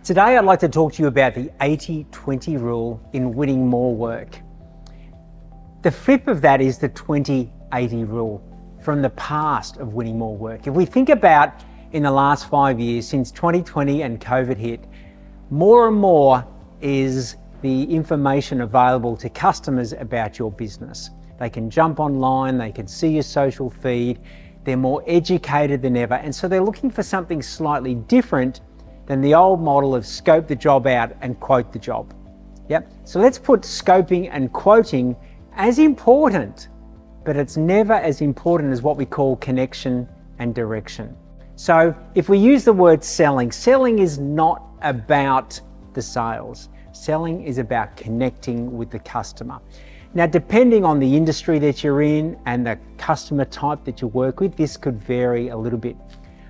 Today I'd like to talk to you about the 80-20 rule in winning more work. The flip of that is the 20-80 rule from the past of winning more work. If we think about in the last 5 years, since 2020 and COVID hit, more and more is the information available to customers about your business. They can jump online, they can see your social feed, they're more educated than ever, and so they're looking for something slightly different than the old model of scope the job out and quote the job. Yep. So let's put scoping and quoting as important, but it's never as important as what we call connection and direction. So if we use the word selling, selling is not about the sales. Selling is about connecting with the customer. Now, depending on the industry that you're in and the customer type that you work with, this could vary a little bit.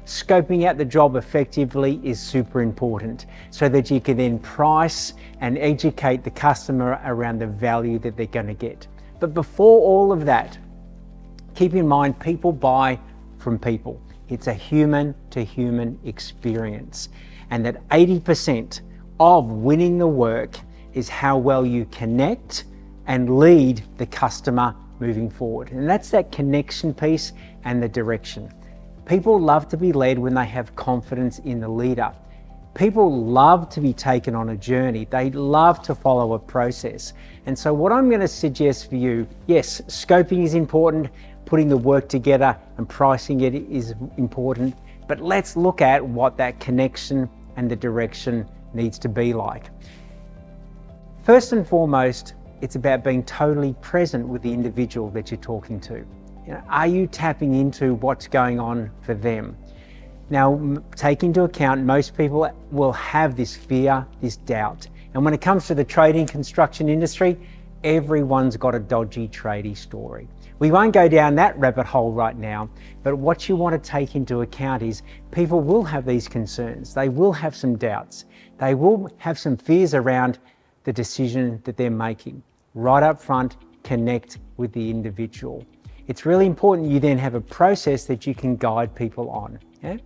Scoping out the job effectively is super important so that you can then price and educate the customer around the value that they're going to get. But before all of that, keep in mind people buy from people. It's a human to human experience, and that 80% of winning the work is how well you connect and lead the customer moving forward. And that's that connection piece and the direction. People love to be led when they have confidence in the leader. People love to be taken on a journey. They love to follow a process. And so what I'm going to suggest for you, yes, scoping is important, putting the work together and pricing it is important, but let's look at what that connection and the direction needs to be like. First and foremost, it's about being totally present with the individual that you're talking to. Are you tapping into what's going on for them? Now, take into account most people will have this fear, this doubt. And when it comes to the trading construction industry, everyone's got a dodgy tradie story. We won't go down that rabbit hole right now, but what you want to take into account is people will have these concerns. They will have some doubts. They will have some fears around the decision that they're making. Right up front, connect with the individual. It's really important you then have a process that you can guide people on. Yeah?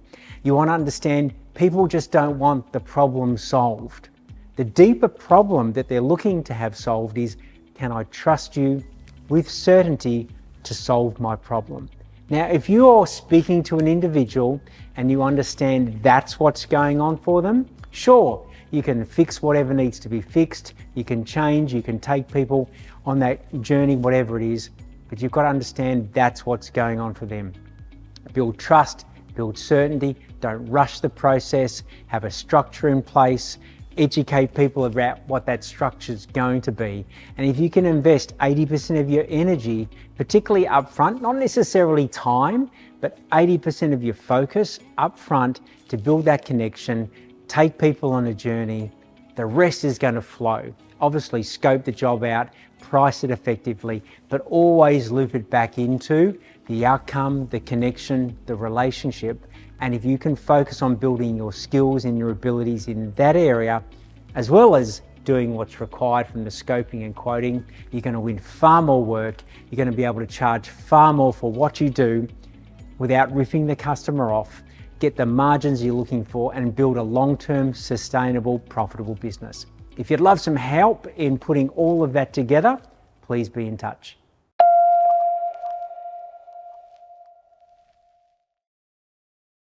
You want to understand people just don't want the problem solved. The deeper problem that they're looking to have solved is, can I trust you with certainty to solve my problem? Now, if you're speaking to an individual and you understand that's what's going on for them, sure, you can fix whatever needs to be fixed, you can change, you can take people on that journey, whatever it is, but you've got to understand that's what's going on for them. Build trust, build certainty, don't rush the process, have a structure in place, educate people about what that structure is going to be. And if you can invest 80% of your energy, particularly up front, not necessarily time, but 80% of your focus up front to build that connection, take people on a journey, the rest is going to flow. Obviously, scope the job out, price it effectively, but always loop it back into the outcome, the connection, the relationship. And if you can focus on building your skills and your abilities in that area, as well as doing what's required from the scoping and quoting, you're going to win far more work. You're going to be able to charge far more for what you do without ripping the customer off, get the margins you're looking for, and build a long-term, sustainable, profitable business. If you'd love some help in putting all of that together, please be in touch.